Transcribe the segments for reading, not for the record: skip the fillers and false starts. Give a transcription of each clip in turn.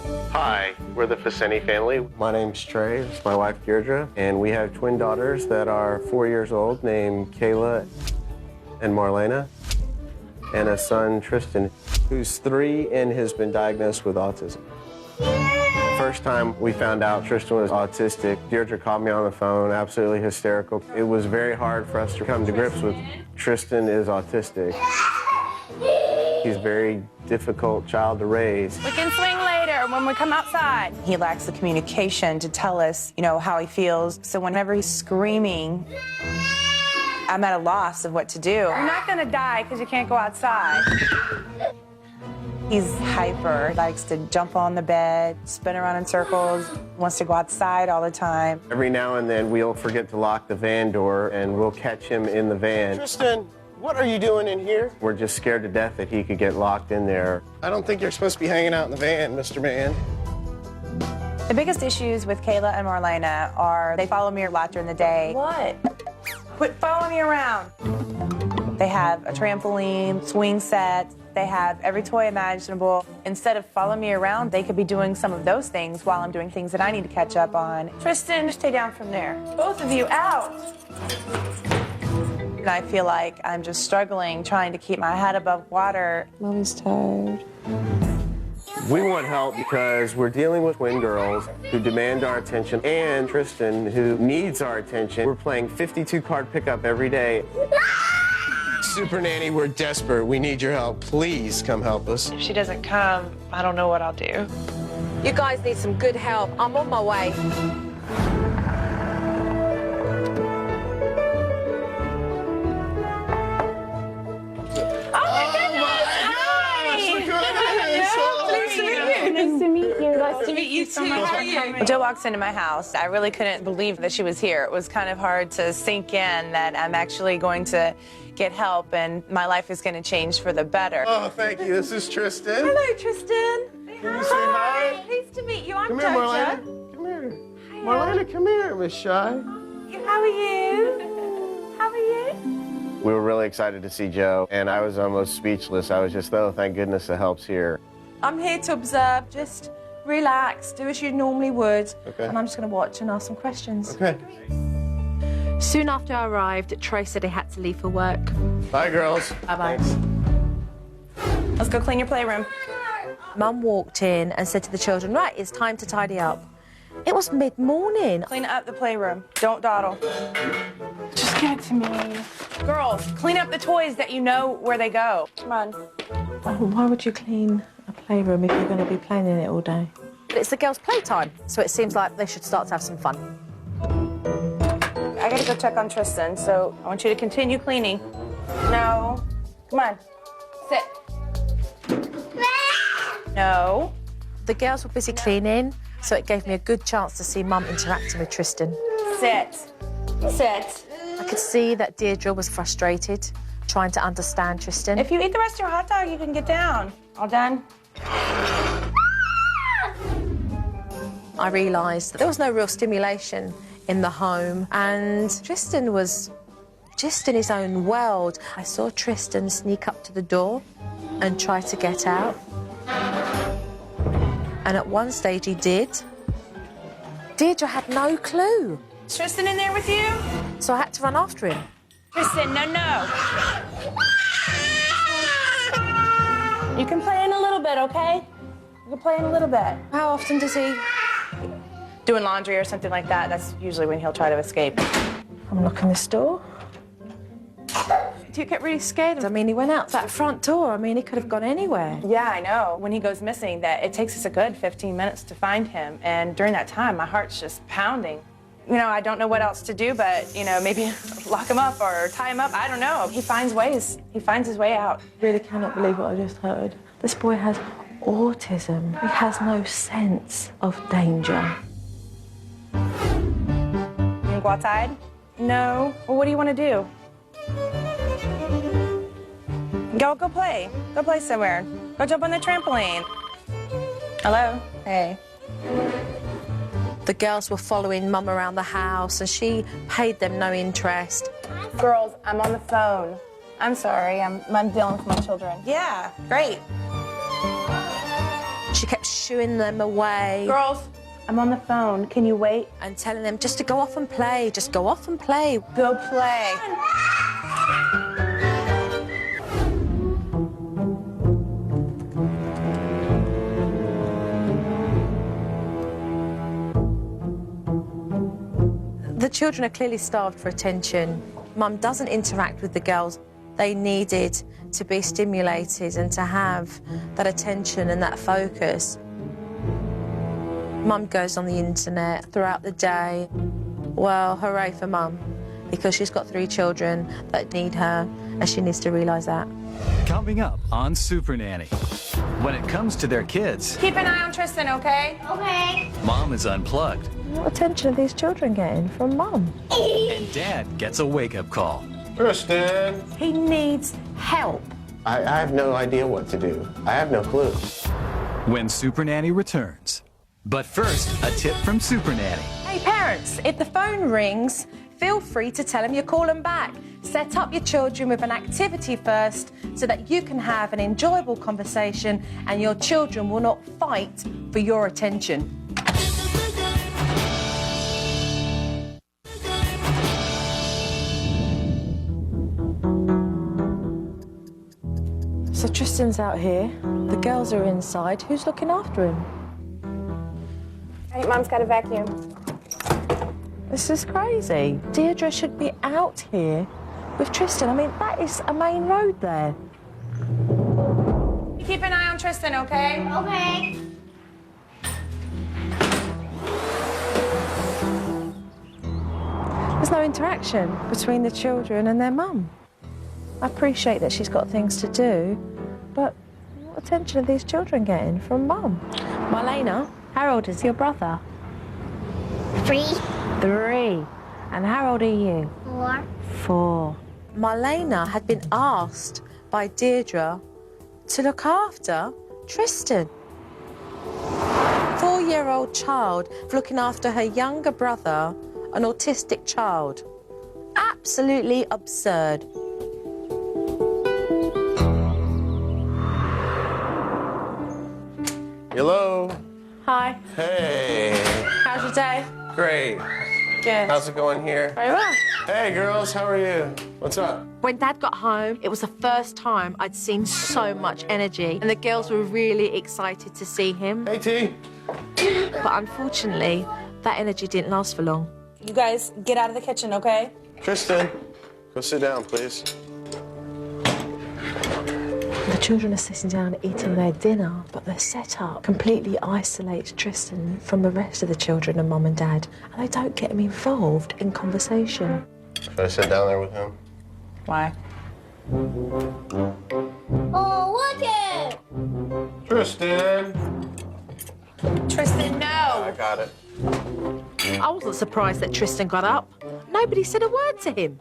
Hi, we're the Facente family. My name's Trey, it's my wife Deirdre, and we have twin daughters that are 4 years old named Kayla and Marlana, and a son, Tristan, who's 3 and has been diagnosed with autism. First time we found out Tristan was autistic, Deirdre called me on the phone, absolutely hysterical. It was very hard for us to come to grips with Tristan is autistic. He's a very difficult child to raise. We can swing later when we come outside. He lacks the communication to tell us, how he feels. So whenever he's screaming, I'm at a loss of what to do. You're not gonna die because you can't go outside. He's hyper, likes to jump on the bed, spin around in circles, wants to go outside all the time. Every now and then we'll forget to lock the van door and we'll catch him in the van. Tristan, what are you doing in here? We're just scared to death that he could get locked in there. I don't think you're supposed to be hanging out in the van, Mr. Man. The biggest issues with Kayla and Marlana are they follow me a lot during the day. What? Quit following me around. They have a trampoline, swing set. They have every toy imaginable. Instead of following me around, they could be doing some of those things while I'm doing things that I need to catch up on. Tristan, stay down from there. Both of you out. And I feel like I'm just struggling, trying to keep my head above water. Mommy's tired. We want help because we're dealing with twin girls who demand our attention and Tristan who needs our attention. We're playing 52-card pickup every day. Supernanny, we're desperate. We need your help. Please come help us. If she doesn't come, I don't know what I'll do. You guys need some good help. I'm on my way. Nice to meet you too. How are you? Jill walks into my house. I really couldn't believe that she was here. It was kind of hard to sink in that I'm actually going to get help and my life is going to change for the better. Oh, thank you. This is Tristan. Hello, Tristan. Can you say hi? Pleased to meet you. I'm Come here, Marlana. Come here. Marlana, come here, Miss Shy. How are you? How are you? We were really excited to see Joe, and I was almost speechless. I was just, oh, thank goodness the help's here. I'm here to observe. Just relax, do as you normally would. Okay. And I'm just going to watch and ask some questions. Okay. Soon after I arrived, Trey said he had to leave for work. Bye, girls. Bye-bye. Thanks. Let's go clean your playroom. Mum walked in and said to the children, right, it's time to tidy up. It was mid-morning. Clean up the playroom. Don't dawdle. Just give it to me. Girls, clean up the toys that you know where they go. Come on. Why would you clean a playroom if you're going to be playing in it all day? But it's the girls' playtime, so it seems like they should start to have some fun. I gotta go check on Tristan, so I want you to continue cleaning. No. Come on. Sit. No. The girls were busy cleaning, so it gave me a good chance to see Mum interacting with Tristan. Sit. Sit. I could see that Deirdre was frustrated, trying to understand Tristan. If you eat the rest of your hot dog, you can get down. All done? I realised that there was no real stimulation in the home, and Tristan was just in his own world. I saw Tristan sneak up to the door and try to get out. And at one stage he did. Deirdre had no clue. Is Tristan in there with you? So I had to run after him. Tristan, no. You can play in a little bit, okay? You can play in a little bit. How often does he? Doing laundry or something like that, that's usually when he'll try to escape. I'm locking this door. Do you get really scared? I mean, he went out that front door. I mean, he could have gone anywhere. Yeah, I know. When he goes missing, that it takes us a good 15 minutes to find him. And during that time, my heart's just pounding. I don't know what else to do, but, maybe lock him up or tie him up. I don't know. He finds ways. He finds his way out. Really cannot believe what I just heard. This boy has autism. He has no sense of danger. You wanna go outside? No. Well, what do you want to do? Go play. Go play somewhere. Go jump on the trampoline. Hello? Hey. The girls were following Mum around the house, and she paid them no interest. Girls, I'm on the phone. I'm sorry. I'm dealing with my children. Yeah, great. She kept shooing them away. Girls, I'm on the phone. Can you wait? And telling them just to go off and play, just go off and play. Go play. The children are clearly starved for attention. Mum doesn't interact with the girls. They needed to be stimulated and to have that attention and that focus. Mum goes on the internet throughout the day. Well, hooray for Mum, because she's got 3 children that need her, and she needs to realise that. Coming up on Supernanny. When it comes to their kids, Keep an eye on Tristan, okay? Okay. Mom is unplugged What attention are these children getting from Mum? and Dad gets a wake-up call. Tristan! He needs help. I have no idea what to do. I have no clue. When Supernanny returns. But first, a tip from Supernanny. Hey parents, if the phone rings, feel free to tell them you're calling back. Set up your children with an activity first so that you can have an enjoyable conversation and your children will not fight for your attention. So Tristan's out here, the girls are inside. Who's looking after him? I think Mom's got a vacuum. This is crazy. Deirdre should be out here with Tristan. I mean, that is a main road there. Keep an eye on Tristan, okay? Okay. There's no interaction between the children and their mum. I appreciate that she's got things to do, but what attention are these children getting from Mum? Marlana, how old is your brother? 3, 3. And how old are you? 4. 4. Marlana had been asked by Deirdre to look after Tristan. 4-year-old child looking after her younger brother, an autistic child. Absolutely absurd. Hello? Hi, Hey. how's your day? Great. Good. How's it going here? Very well. Hey, girls, how are you? What's up? When Dad got home, it was the first time I'd seen so much energy, and the girls were really excited to see him. Hey, T. But unfortunately, that energy didn't last for long. You guys get out of the kitchen, okay? Tristan, go sit down, please. The children are sitting down eating their dinner, but their setup completely isolates Tristan from the rest of the children and Mum and Dad, and they don't get him involved in conversation. Should I sit down there with him? Why? Oh, look it! Tristan! Tristan, I no! got it. I wasn't surprised that Tristan got up. Nobody said a word to him.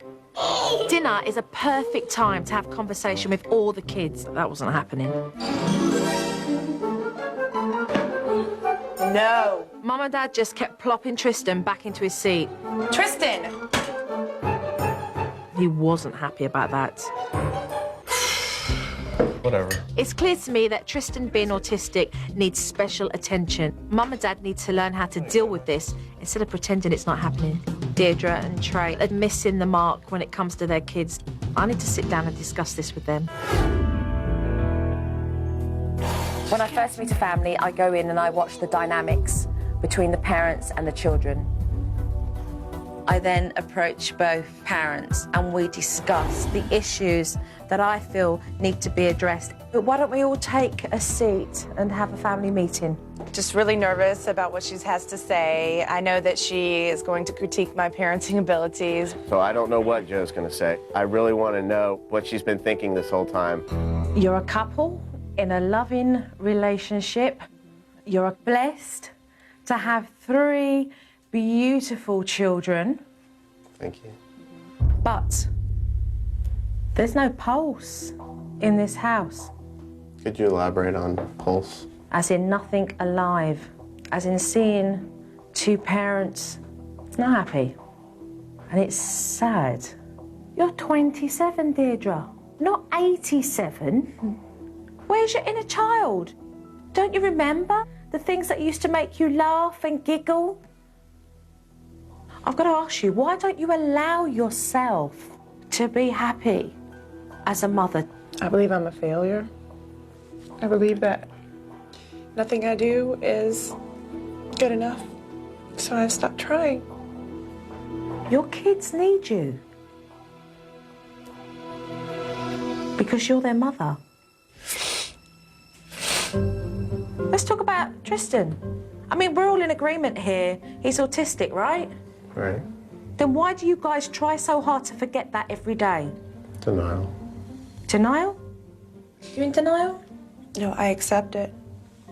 Dinner is a perfect time to have conversation with all the kids. That wasn't happening. No. Mum and Dad just kept plopping Tristan back into his seat. Tristan! He wasn't happy about that. Whatever. It's clear to me that Tristan, being autistic, needs special attention. Mum and Dad need to learn how to deal with this instead of pretending it's not happening. Deirdre and Trey are missing the mark when it comes to their kids. I need to sit down and discuss this with them. When I first meet a family, I go in and I watch the dynamics between the parents and the children. I then approach both parents and we discuss the issues that I feel need to be addressed. But why don't we all take a seat and have a family meeting? Just really nervous about what she has to say. I know that she is going to critique my parenting abilities. So I don't know what Joe's gonna say. I really want to know what she's been thinking this whole time. You're a couple in a loving relationship. You're blessed to have 3 beautiful children, Thank you. but there's no pulse in this house. Could you elaborate on pulse? As in nothing alive. As in seeing 2 parents not happy. And it's sad. You're 27, Deirdre, not 87. Where's your inner child? Don't you remember The things that used to make you laugh and giggle? I've got to ask you, why don't you allow yourself to be happy as a mother? I believe I'm a failure. I believe that nothing I do is good enough. So I've stopped trying. Your kids need you. Because you're their mother. Let's talk about Tristan. I mean, we're all in agreement here. He's autistic, right? Right. Then why do you guys try so hard to forget that every day? Denial. Denial? You in denial? No, I accept it,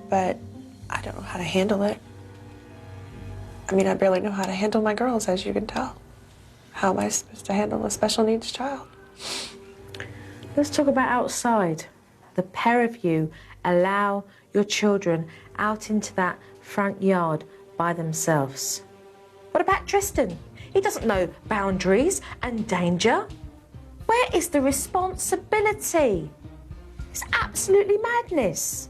but I don't know how to handle it. I mean, I barely know how to handle my girls, as you can tell. How am I supposed to handle a special needs child? Let's talk about outside. The pair of you allow your children out into that front yard by themselves. What about Tristan? He doesn't know boundaries and danger. Where is the responsibility? It's absolutely madness.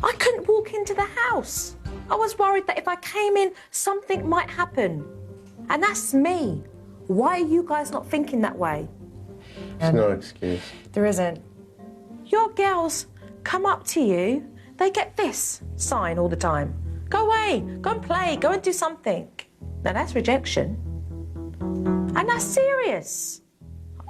I couldn't walk into the house. I was worried that if I came in, something might happen. And that's me. Why are you guys not thinking that way? There's no excuse. There isn't. Your girls come up to you, they get this sign all the time. Go away, go and play, go and do something. Now that's rejection. And that's serious.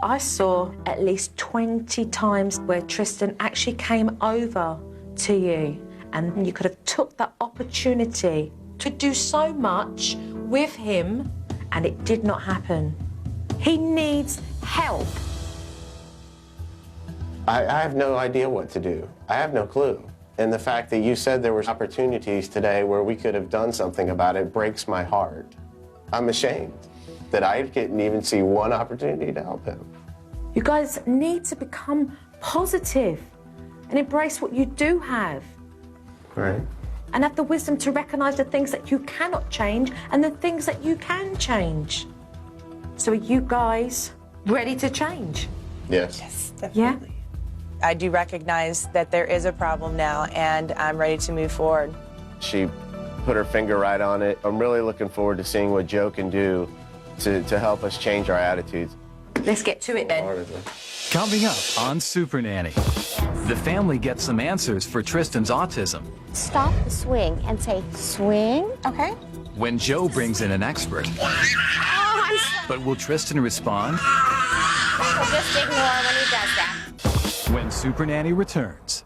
I saw at least 20 times where Tristan actually came over to you and you could have took that opportunity to do so much with him and it did not happen. He needs help. I have no idea what to do. I have no clue. And the fact that you said there were opportunities today where we could have done something about it breaks my heart. I'm ashamed that I didn't even see one opportunity to help him. You guys need to become positive and embrace what you do have. Right. And have the wisdom to recognize the things that you cannot change and the things that you can change. So are you guys ready to change? Yes. Yes, definitely. Yeah? I do recognize that there is a problem now, and I'm ready to move forward. She put her finger right on it. I'm really looking forward to seeing what Joe can do to help us change our attitudes. Let's get to it then. Coming up on Supernanny, the family gets some answers for Tristan's autism. Stop the swing and say, swing. Okay. When Joe brings in an expert. But will Tristan respond? So just ignore when he does that. When Supernanny returns.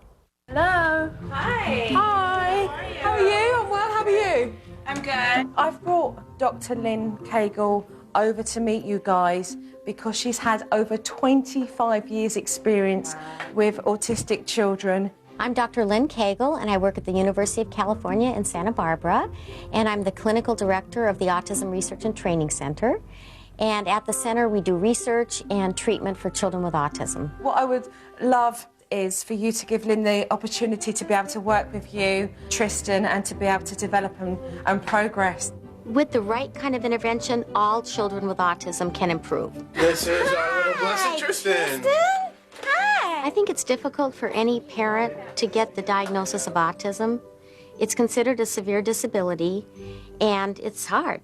Hello. Hi. Hi. How are you? I'm well. How are you? I'm good. I've brought Dr. Lynn Cagle over to meet you guys because she's had over 25 years experience with autistic children. I'm Dr. Lynn Cagle, and I work at the University of California in Santa Barbara, and I'm the clinical director of the Autism Research and Training Center. And at the center, we do research and treatment for children with autism. What I would love is for you to give Lynn the opportunity to be able to work with you, Tristan, and to be able to develop and progress. With the right kind of intervention, all children with autism can improve. This is our little blessed Tristan. Hi. I think it's difficult for any parent to get the diagnosis of autism. It's considered a severe disability, and it's hard.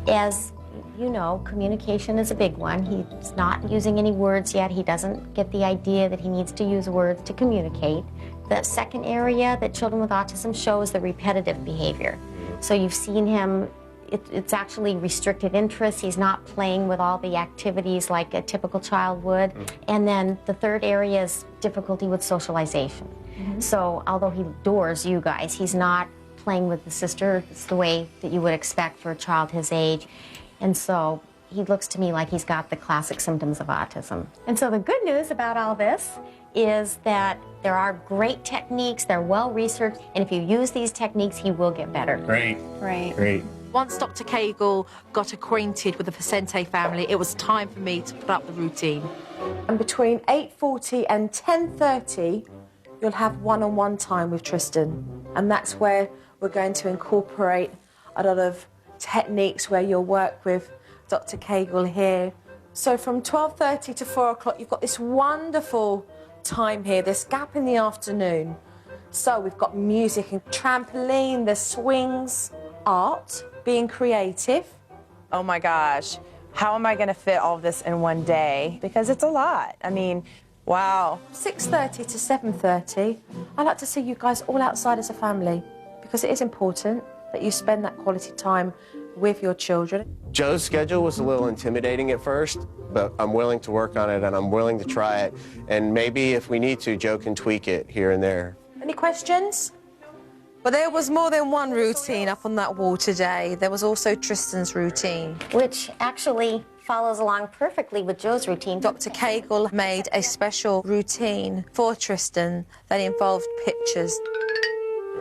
As you know, communication is a big one. He's not using any words yet. He doesn't get the idea that he needs to use words to communicate. The second area that children with autism show is the repetitive behavior. So you've seen him, it's actually restricted interest. He's not playing with all the activities like a typical child would. And then the third area is difficulty with socialization. So although he adores you guys, he's not playing with the sister. It's the way that you would expect for a child his age. And so he looks to me like he's got the classic symptoms of autism. And so the good news about all this is that there are great techniques, they're well researched, and if you use these techniques, he will get better. Great. Right. Great. Once Dr. Cagle got acquainted with the Facente family, it was time for me to put up the routine. And between 8:40 and 10:30, you'll have one-on-one time with Tristan. And that's where we're going to incorporate a lot of techniques where you'll work with Dr. Cagle here. So from 12:30 to 4 o'clock, you've got this wonderful time here, this gap in the afternoon. So we've got music and trampoline, the swings, art, being creative. Oh my gosh, how am I gonna fit all of this in one day? Because it's a lot. I mean, wow. 6:30 to 7:30, I like to see you guys all outside as a family because it is important that you spend that quality time with your children. Joe's schedule was a little intimidating at first, but I'm willing to work on it and I'm willing to try it. And maybe if we need to, Joe can tweak it here and there. Any questions? But there was more than one routine up on that wall today. There was also Tristan's routine. Which actually follows along perfectly with Joe's routine. Dr. Cagle made a special routine for Tristan that involved pictures.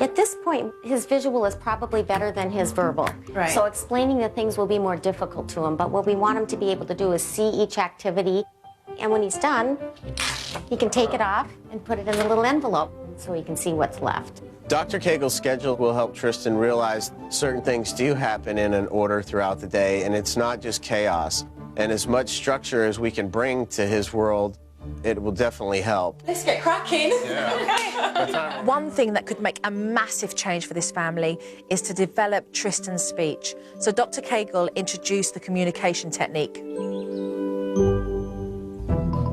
At this point, his visual is probably better than his verbal. Right. So explaining the things will be more difficult to him, but what we want him to be able to do is see each activity, and when he's done, he can take it off and put it in a little envelope so he can see what's left. Dr. Cagle's schedule will help Tristan realize certain things do happen in an order throughout the day, and it's not just chaos. And as much structure as we can bring to his world, it will definitely help. Let's get cracking. Yeah. One thing that could make a massive change for this family is to develop Tristan's speech. So Dr. Cagle introduced the communication technique.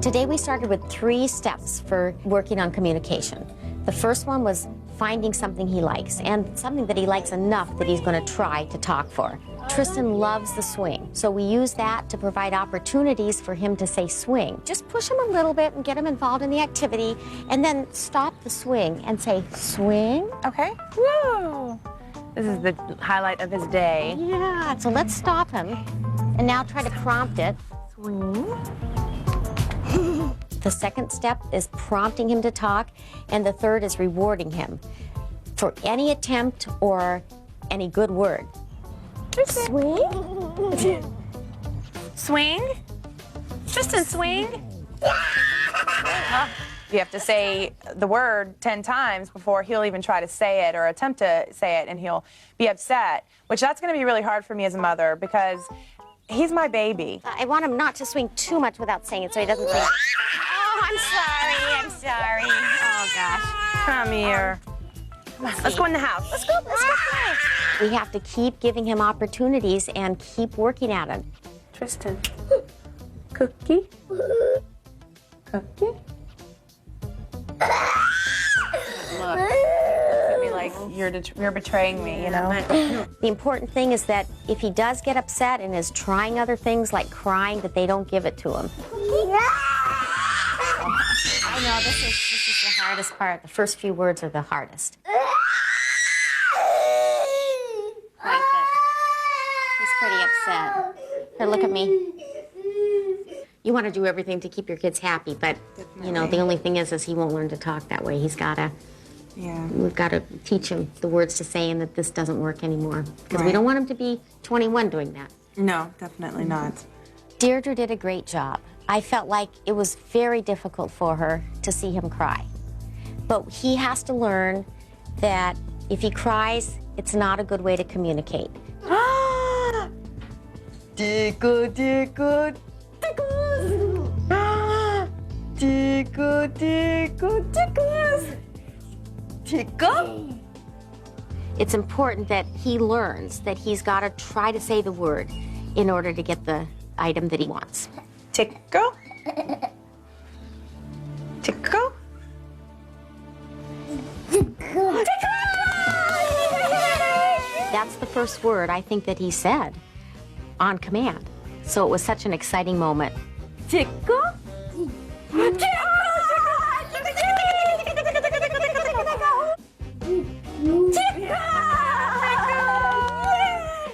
Today we started with 3 steps for working on communication. The first one was finding something he likes, and something that he likes enough that he's going to try to talk for. Tristan loves the swing, so we use that to provide opportunities for him to say swing. Just push him a little bit and get him involved in the activity, and then stop the swing and say swing. Okay. Woo! This is the highlight of his day. Yeah, so let's stop him, and now try to prompt it. Swing. The second step is prompting him to talk, and the third is rewarding him for any attempt or any good word. Swing? Swing? Tristan, swing? You have to say the word 10 times before he'll even try to say it or attempt to say it, and he'll be upset, which that's going to be really hard for me as a mother because he's my baby. I want him not to swing too much without saying it so he doesn't say, oh, I'm sorry. Oh, gosh. Come here. Let's go in the house. Let's go play. We have to keep giving him opportunities and keep working at him. Tristan. Cookie? Cookie? It'd be like, you're betraying me, you know? The important thing is that if he does get upset and is trying other things like crying, that they don't give it to him. I know, this is the hardest part. The first few words are the hardest. Like that. He's pretty upset. Here, look at me. You want to do everything to keep your kids happy, but, you know, the only thing is he won't learn to talk that way. He's got to... Yeah. We've got to teach him the words to say and that this doesn't work anymore. Because we don't want him to be 21 doing that. No, definitely not. Deirdre did a great job. I felt like it was very difficult for her to see him cry. But he has to learn that if he cries, it's not a good way to communicate. Tickle, tickle, tickles. Tickle, tickle, tickles. Tickle? It's important that he learns that he's got to try to say the word in order to get the item that he wants. Tickle? Tickle? That's the first word I think that he said on command. So it was such an exciting moment. Tickle?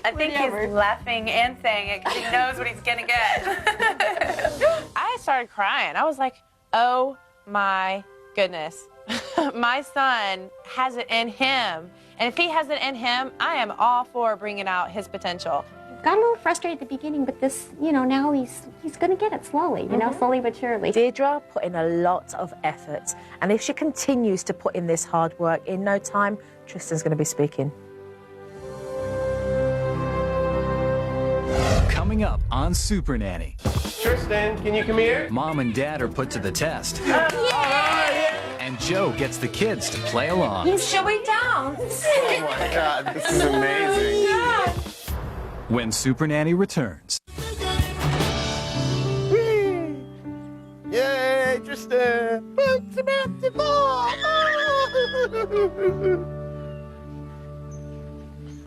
I think he's laughing and saying it because he knows what he's gonna get. I started crying. I was like, oh my goodness. My son has it in him. And if he has it in him, I am all for bringing out his potential. Got a little frustrated at the beginning, but this, you know, now he's gonna get it slowly, you know, slowly but surely. Deirdre put in a lot of effort, and if she continues to put in this hard work, in no time, Tristan's going to be speaking. Coming up on Supernanny. Tristan, can you come here? Mom and Dad are put to the test. And Joe gets the kids to play along. Shall we dance? Oh my God, this is amazing. When Supernanny returns. Yay, Tristan! Bounce about the ball!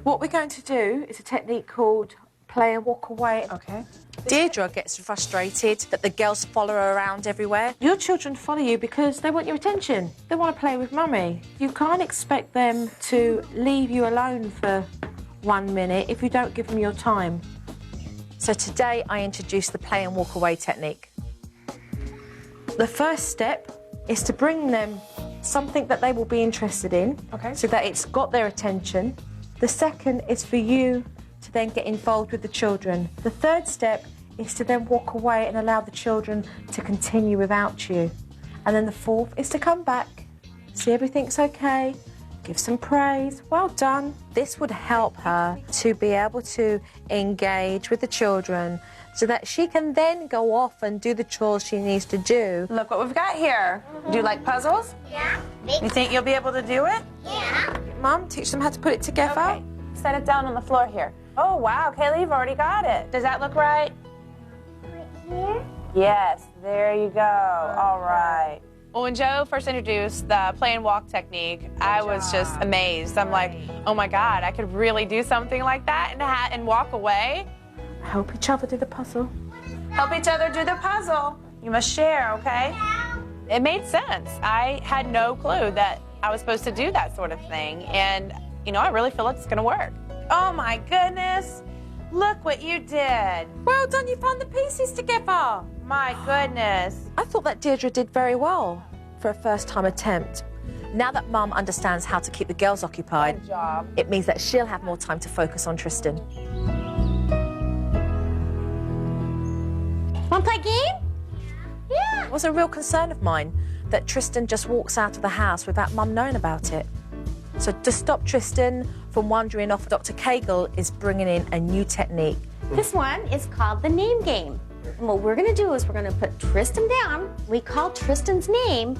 What we're going to do is a technique called play and walk away. Okay. Deirdre gets frustrated that the girls follow her around everywhere. Your children follow you because they want your attention. They want to play with mummy. You can't expect them to leave you alone for 1 minute if you don't give them your time. So today I introduced the play and walk away technique. The first step is to bring them something that they will be interested in, Okay. so that it's got their attention. The second is for you to then get involved with the children. The third step is to then walk away and allow the children to continue without you. And then the fourth is to come back, see everything's okay, give some praise, well done. This would help her to be able to engage with the children so that she can then go off and do the chores she needs to do. Look what we've got here. Do you like puzzles? Yeah. You think you'll be able to do it? Yeah. Mum, teach them how to put it together. Okay. Set it down on the floor here. Oh, wow, Kayla, you've already got it. Does that look right? Here? Yes, there you go. All right. Well, when Joe first introduced the play and walk technique, I was just amazed. I'm like, oh my God, I could really do something like that and walk away. Help each other do the puzzle. Help each other do the puzzle. You must share, okay? It made sense. I had no clue that I was supposed to do that sort of thing. And, you know, I really feel like it's gonna work. Oh my goodness. Look what you did. Well done, you found the pieces together. My goodness. I thought that Deirdre did very well for a first-time attempt. Now that Mum understands how to keep the girls occupied, Good job. it means that she'll have more time to focus on Tristan. Want to play a game? Yeah. It was a real concern of mine that Tristan just walks out of the house without Mum knowing about it. So to stop Tristan from wandering off, Dr. Cagle is bringing in a new technique. This one is called the name game. And what we're going to do is we're going to put Tristan down. We call Tristan's name.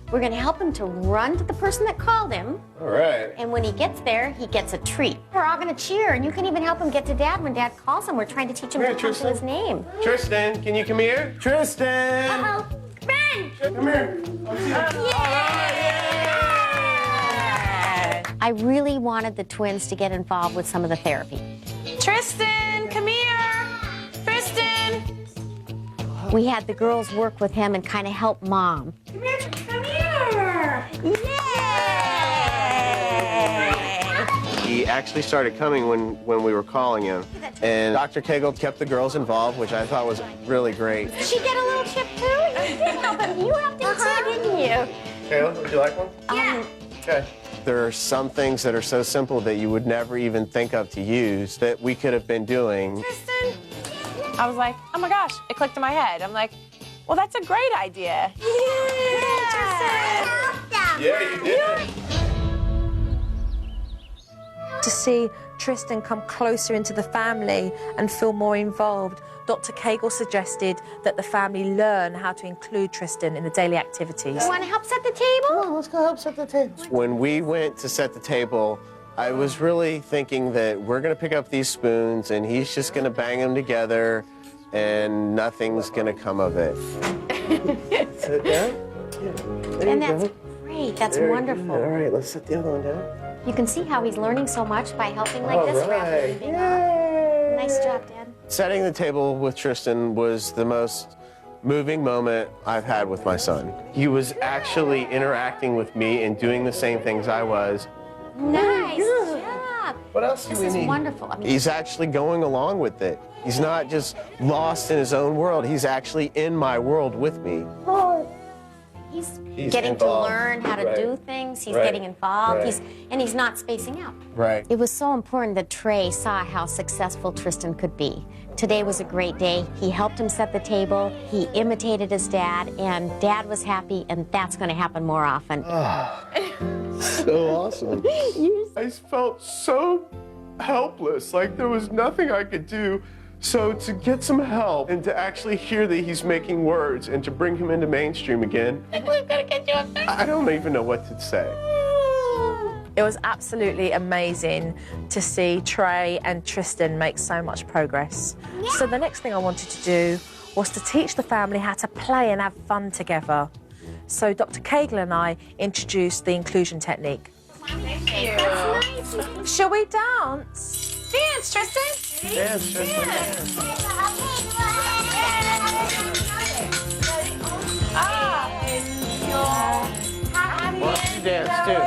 We're going to help him to run to the person that called him. All right. And when he gets there, he gets a treat. We're all going to cheer, and you can even help him get to Dad when Dad calls him. We're trying to teach him Come to here, come to his name. Tristan, can you come here? Tristan! Uh-oh. Ben! Come here. I really wanted the twins to get involved with some of the therapy. Tristan, come here. Tristan. We had the girls work with him and kind of help Mom. Come here. Come here. He actually started coming when we were calling him. And Dr. Cagle kept the girls involved, which I thought was really great. Did she get a little chip too? You did help him. You helped him too, didn't you? Kayla, would you like one? Yeah. Okay. There are some things that are so simple that you would never even think of to use that we could have been doing. Tristan. I was like, oh my gosh, it clicked in my head. I'm like, well, that's a great idea. Yeah, you did. To see Tristan come closer into the family and feel more involved, Dr. Cagle suggested that the family learn how to include Tristan in the daily activities. You want to help set the table? Come on, let's go help set the table. When we went to set the table, I was really thinking that we're going to pick up these spoons and he's just going to bang them together and nothing's going to come of it. Sit down. And that's great. That's wonderful. All right, let's set the other one down. You can see how he's learning so much by helping like this rather than being Nice job, Dad. Setting the table with Tristan was the most moving moment I've had with my son. He was actually interacting with me and doing the same things I was. Nice job. What else do we need? This is wonderful. I mean, He's actually going along with it. He's not just lost in his own world. He's actually in my world with me. he's He's getting involved. to learn how to Right. do things. He's Right. getting involved. Right. He's not spacing out. Right. It was so important that Trey saw how successful Tristan could be. Today was a great day. He helped him set the table. He imitated his dad, and Dad was happy, and that's going to happen more often. So awesome. I felt so helpless, like there was nothing I could do So to get some help and to actually hear that he's making words and to bring him into mainstream again, I don't even know what to say. It was absolutely amazing to see Trey and Tristan make so much progress. So the next thing I wanted to do was to teach the family how to play and have fun together. So Dr. Kayla and I introduced the inclusion technique. Thank you. Shall we dance? Dance, Tristan. Dance, Tristan. Why don't you dance too?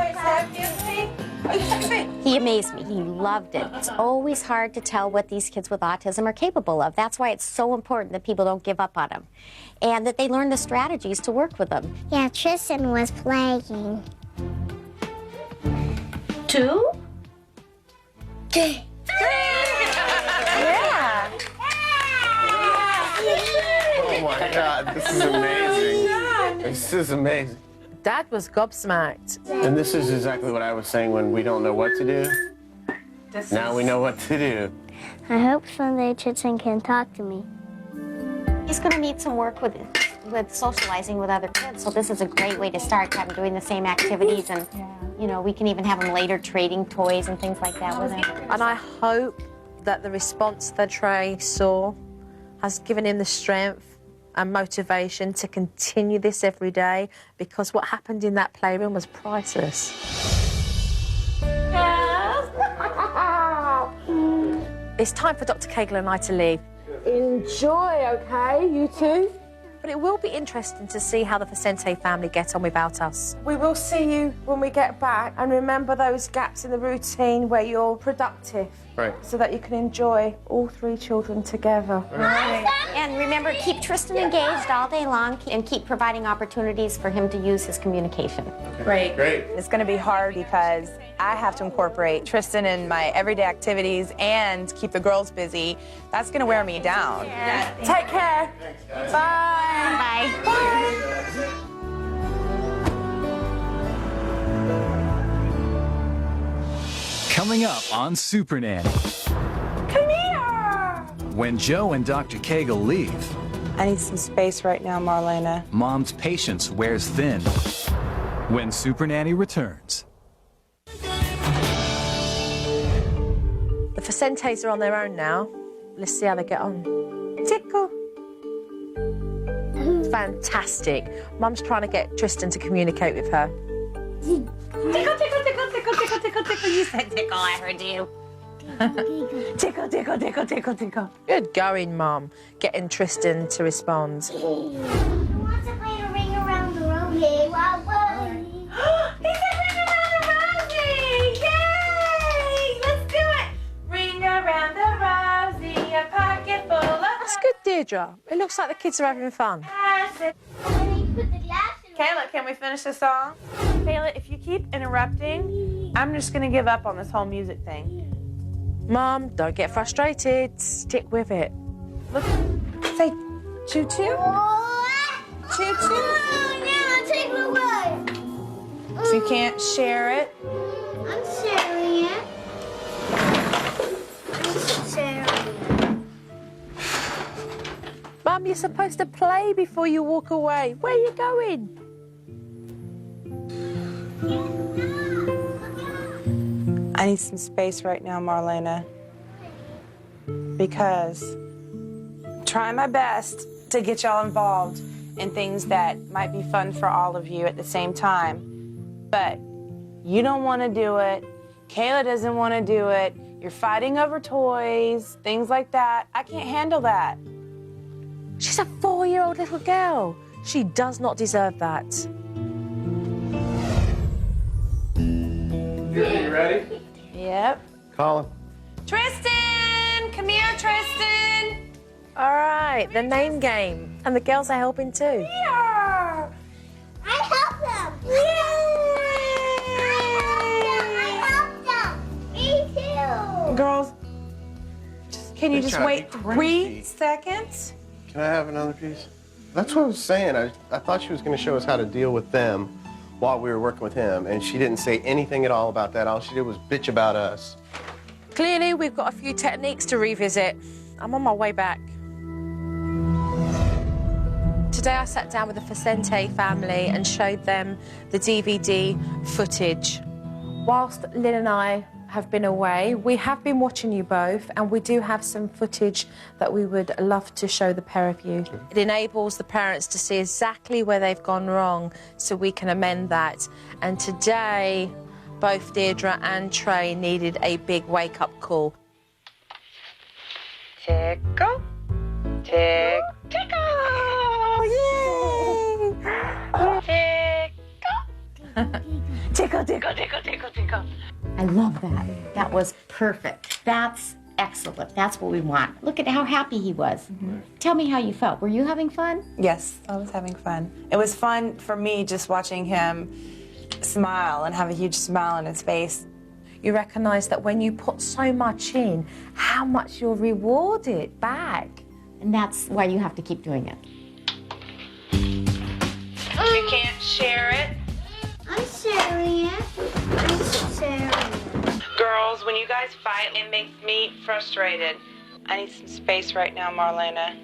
He amazed me. He loved it. It's always hard to tell what these kids with autism are capable of. That's why it's so important that people don't give up on them and that they learn the strategies to work with them. Yeah, Tristan was playing. 2, 3. Yeah. Oh my God, this is amazing. This is amazing. Dad was gobsmacked. And this is exactly what I was saying when we don't know what to do. Now we know what to do. I hope someday Tristan can talk to me. He's going to need some work with socializing with other kids, so this is a great way to start, have him doing the same activities, and you know, we can even have him later trading toys and things like that with him. And I hope that the response that Trey saw has given him the strength and motivation to continue this every day, because what happened in that playroom was priceless. It's time for Dr. Kayla and I to leave. Enjoy, okay, you two? But it will be interesting to see how the Facente family get on without us. We will see you when we get back, and remember those gaps in the routine where you're productive. Right. So that you can enjoy all 3 children together. Right. And remember, keep Tristan engaged all day long and keep providing opportunities for him to use his communication. Great. Great. It's going to be hard because I have to incorporate Tristan in my everyday activities and keep the girls busy. That's going to wear me down. Yeah. Take care. Bye. Bye. Coming up on Supernanny. Come here! When Joe and Dr. Kegel leave, I need some space right now, Marlana. Mom's patience wears thin. When Supernanny returns. The Facentes are on their own now. Let's see how they get on. Tickle. Fantastic. Mum's trying to get Tristan to communicate with her. Tickle, tickle, tickle, tickle, tickle, tickle, tickle. You said tickle, I heard you. Tickle, tickle, tickle, tickle, tickle. Good going, Mum. Getting Tristan to respond. He wants to play the ring around the rosy. Wow, wow. He said ring around the rosy! Yay! Let's do it! Ring around the rosy, a pocket full of... That's good, Deirdre. It looks like the kids are having fun. Kayla, can we finish the song? Kayla, if you keep interrupting, I'm just gonna give up on this whole music thing. Mum, don't get frustrated. Stick with it. Look, say choo-choo. Choo-choo. Now take the wood. So you can't share it. I'm sharing it. I'm sharing it. Mum, you're supposed to play before you walk away. Where are you going? I need some space right now, Marlana, because I'm trying my best to get y'all involved in things that might be fun for all of you at the same time. But you don't want to do it. Kayla doesn't want to do it. You're fighting over toys, things like that. I can't handle that. She's a 4-year-old little girl. She does not deserve that. You ready? Yep. Call him. Tristan! Come here, Tristan! All right, the name game. And the girls are helping too. Yeah! I help them. I help them. Me too. Girls, can you Good just job. wait You're 3 crazy. seconds? Can I have another piece? That's what I was saying. I thought she was going to show us how to deal with them while we were working with him, and she didn't say anything at all about that. All she did was bitch about us. Clearly, we've got a few techniques to revisit. I'm on my way back. Today I sat down with the Facente family and showed them the DVD footage. Whilst Lynn and I have been away, we have been watching you both, and we do have some footage that we would love to show the pair of you. It enables the parents to see exactly where they've gone wrong so we can amend that. And today, both Deirdre and Trey needed a big wake-up call. Tickle, tick, tickle, yay! Tickle, tickle, tickle, tickle, tickle. I love that. That was perfect. That's excellent. That's what we want. Look at how happy he was. Tell me how you felt. Were you having fun? Yes, I was having fun. It was fun for me just watching him smile and have a huge smile on his face. You recognise that when you put so much in, how much you're rewarded back. And that's why you have to keep doing it. You can't share it. I'm sharing it. I'm sharing it. Girls, when you guys fight, it makes me frustrated. I need some space right now, Marlana.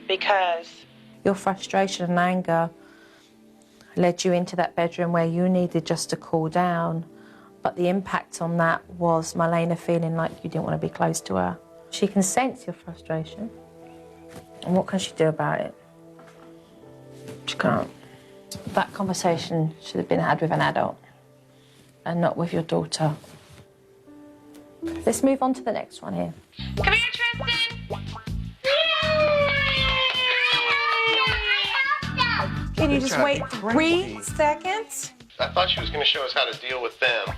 Because Your frustration and anger led you into that bedroom where you needed just to cool down. But the impact on that was Marlana feeling like you didn't want to be close to her. She can sense your frustration. And what can she do about it? She can't. That conversation should have been had with an adult and not with your daughter. Let's move on to the next one here. come here, Tristan. Can you just wait 3 seconds? I thought she was going to show us how to deal with them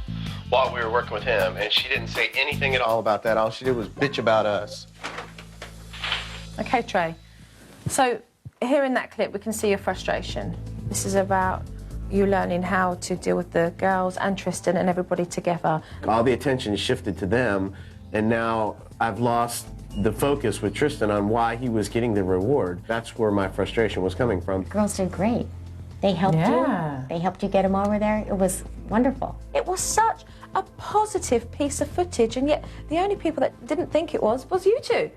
while we were working with him, and she didn't say anything at all about that. All she did was bitch about us. Okay, Trey. So here in that clip, we can see your frustration. This is about you learning how to deal with the girls and Tristan and everybody together. All the attention shifted to them, and now I've lost the focus with Tristan on why he was getting the reward. That's where my frustration was coming from. Girls did great. They helped you. They helped you get him over there. It was wonderful. It was such a positive piece of footage, and yet the only people that didn't think it was you two.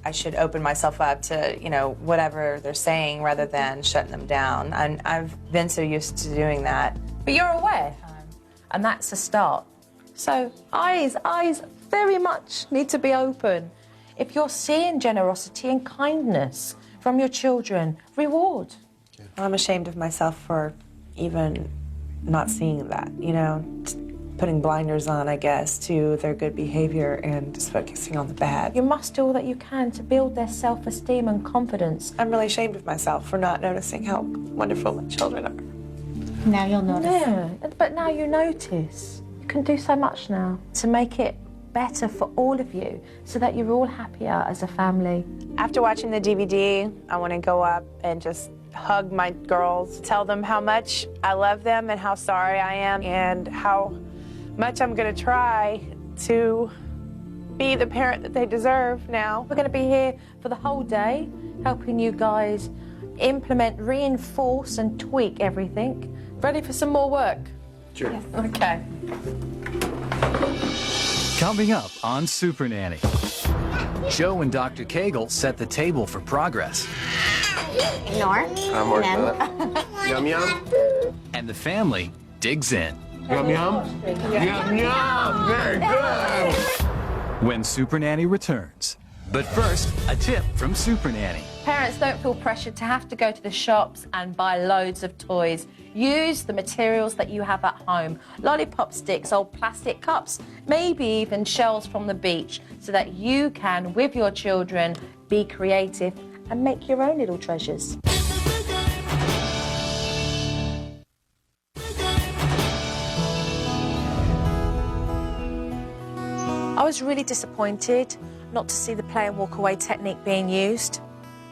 I should open myself up to, you know, whatever they're saying rather than shutting them down. And I've been so used to doing that. But you're aware, and that's a start. So eyes very much need to be open. If you're seeing generosity and kindness from your children, reward. I'm ashamed of myself for even not seeing that, you know, putting blinders on, I guess, to their good behavior and just focusing on the bad. You must do all that you can to build their self-esteem and confidence. I'm really ashamed of myself for not noticing how wonderful my children are. Now you'll notice. Yeah, but now you notice. You can do so much now to make it better for all of you so that you're all happier as a family. After watching the DVD, I want to go up and just hug my girls, tell them how much I love them and how sorry I am and how much I'm going to try to be the parent that they deserve now. We're going to be here for the whole day, helping you guys implement, reinforce and tweak everything. Ready for some more work? Sure. Yes. Okay. Coming up on Supernanny, Joe and Dr. Cagle set the table for progress. Ignore. I'm working on it. Yum yum. And the family digs in. Yum yum. Yum yum. Very good. When Supernanny returns. But first, a tip from Supernanny. Parents, don't feel pressured to have to go to the shops and buy loads of toys. Use the materials that you have at home. Lollipop sticks, old plastic cups, maybe even shells from the beach, so that you can, with your children, be creative and make your own little treasures. I was really disappointed not to see the play and walk away technique being used,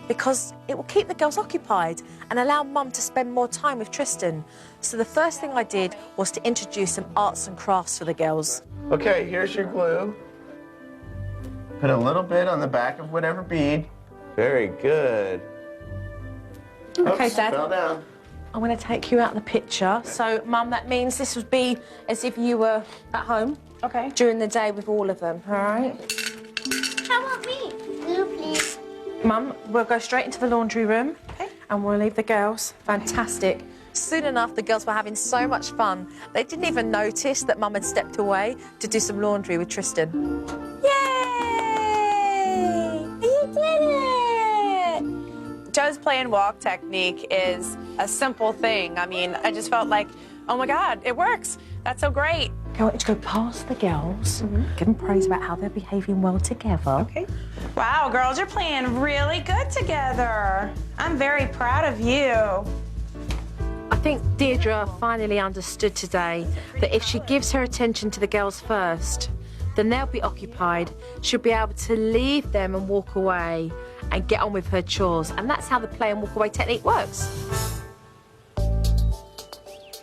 because it will keep the girls occupied and allow Mum to spend more time with Tristan. So the first thing I did was to introduce some arts and crafts for the girls. Okay, here's your glue. Put a little bit on the back of whatever bead. Very good. Okay, Oops, Dad. fell down. I'm going to take you out of the picture. So, Mum, that means this would be as if you were at home Okay. during the day with all of them, all right? How about me? Mum, we'll go straight into the laundry room. Okay. And we'll leave the girls. Fantastic. Soon enough, the girls were having so much fun. They didn't even notice that Mum had stepped away to do some laundry with Tristan. Yay! You did it! Joe's play and walk technique is a simple thing. I mean, I just felt like, oh my God, it works. That's so great. I want you to go past the girls, give them praise about how they're behaving well together. Okay. Wow, girls, you're playing really good together. I'm very proud of you. I think Deirdre finally understood today that if she gives her attention to the girls first, then they'll be occupied. She'll be able to leave them and walk away and get on with her chores. And that's how the play and walk away technique works.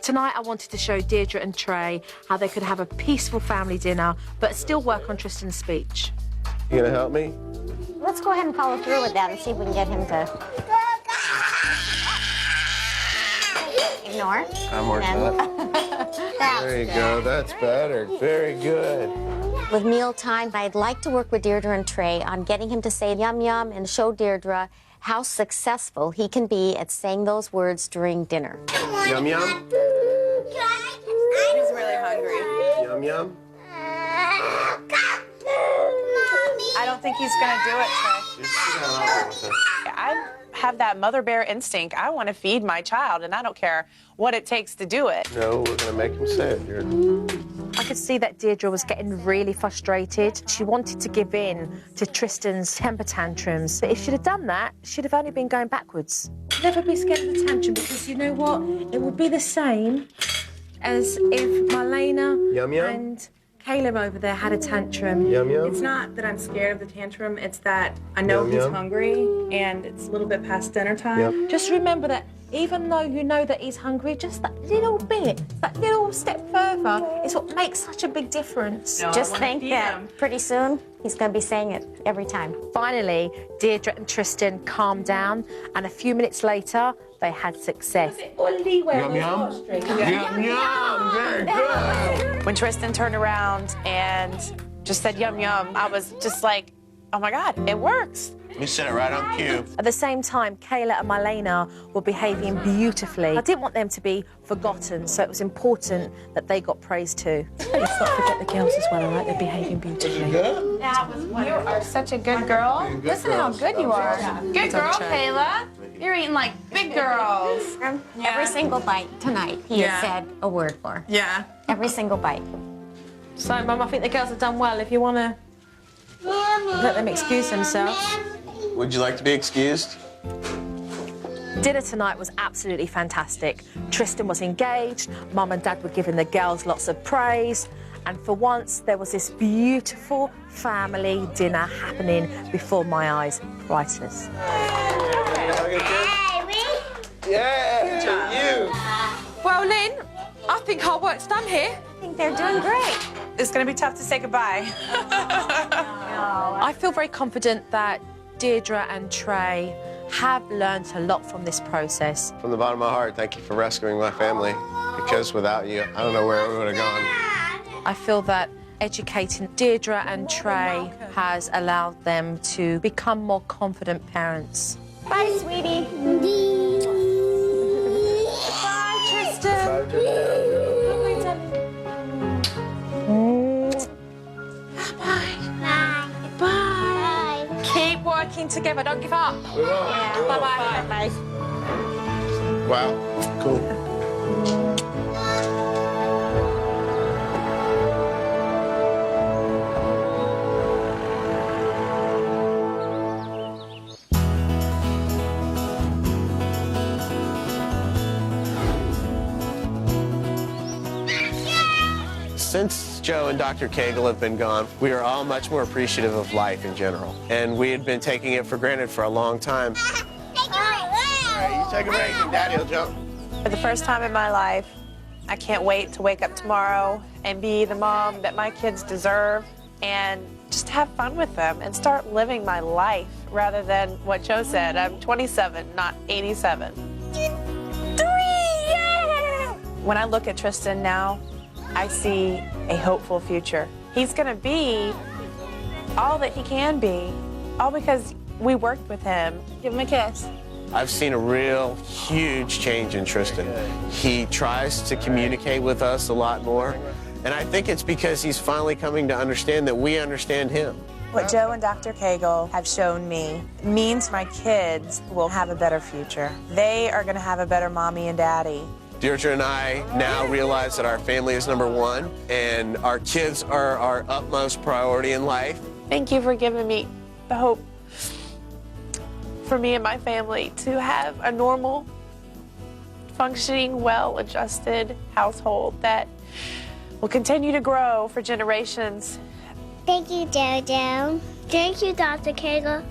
Tonight, I wanted to show Deirdre and Trey how they could have a peaceful family dinner, but still work on Tristan's speech. You gonna help me? Let's go ahead and follow through with that and see if we can get him to ignore. I'm working on it. There you go. That's better. Very good. With mealtime, I'd like to work with Deirdre and Trey on getting him to say yum yum and show Deirdre how successful he can be at saying those words during dinner. Yum yum. He's really hungry. Yum yum. I don't think he's gonna do it, Trey. I have that mother bear instinct. I want to feed my child, and I don't care what it takes to do it. No, we're gonna make him say it, Deirdre. I could see that Deirdre was getting really frustrated. She wanted to give in to Tristan's temper tantrums. But if she'd have done that, she'd have only been going backwards. Never be scared of the tantrum, because you know what? It will be the same as if Marlana Yum, yum. and Caleb over there had a tantrum. Yum yum. It's not that I'm scared of the tantrum, it's that I know Yum, he's yum. hungry and it's a little bit past dinner time. Yep. Just remember that even though you know that he's hungry, just that little bit, that little step further is what makes such a big difference. No, Just I wanna think feed that him. pretty soon he's going to be saying it every time. Finally, Deirdre and Tristan calmed down, and a few minutes later, they had success. Yum yum. Yum yum. Very good. When Tristan turned around and just said yum yum, I was just like, oh my God, it works. You said it right on cue. At the same time, Kayla and Marlana were behaving beautifully. I didn't want them to be forgotten, so it was important that they got praise too. Let's not forget the girls as well, all right? They're behaving beautifully. Good. You are such a good girl. Listen how good you are. Good girl, Kayla. You're eating like big girls. Every single bite tonight he has said a word for. Yeah. Every single bite. So, Mum, I think the girls have done well. If you want to let them excuse themselves. Would you like to be excused? Dinner tonight was absolutely fantastic. Tristan was engaged, Mum and Dad were giving the girls lots of praise, and for once there was this beautiful family dinner happening before my eyes. Priceless. Yeah, you. Well, Lynn, I think our work's done here. I think they're doing great. It's gonna be tough to say goodbye. I feel very confident that Deirdre and Trey have learnt a lot from this process. From the bottom of my heart, thank you for rescuing my family. Because without you, I don't know where we would have gone. I feel that educating Deirdre and Trey has allowed them to become more confident parents. Bye, sweetie. Bye, Tristan. Bye. Keep working together, don't give up. We won't. Bye-bye. Bye. Wow, cool. Since Joe and Dr. Cagle have been gone, we are all much more appreciative of life in general. And we had been taking it for granted for a long time. Hey, you take a break and Daddy will jump. For the first time in my life, I can't wait to wake up tomorrow and be the mom that my kids deserve and just have fun with them and start living my life rather than what Joe said. I'm 27, not 87. 3, yeah! When I look at Tristan now, I see a hopeful future. He's gonna be all that he can be, all because We worked with him. Give him a kiss. I've seen a real huge change in Tristan. He tries to communicate with us a lot more, and I think it's because he's finally coming to understand that we understand him. What Joe and Dr. Cagle have shown me means my kids will have a better future. They are going to have a better mommy and daddy. Deirdre and I now realize that our family is #1, and our kids are our utmost priority in life. Thank you for giving me the hope for me and my family to have a normal, functioning, well-adjusted household that will continue to grow for generations. Thank you, Jojo. Thank you, Dr. Cagle.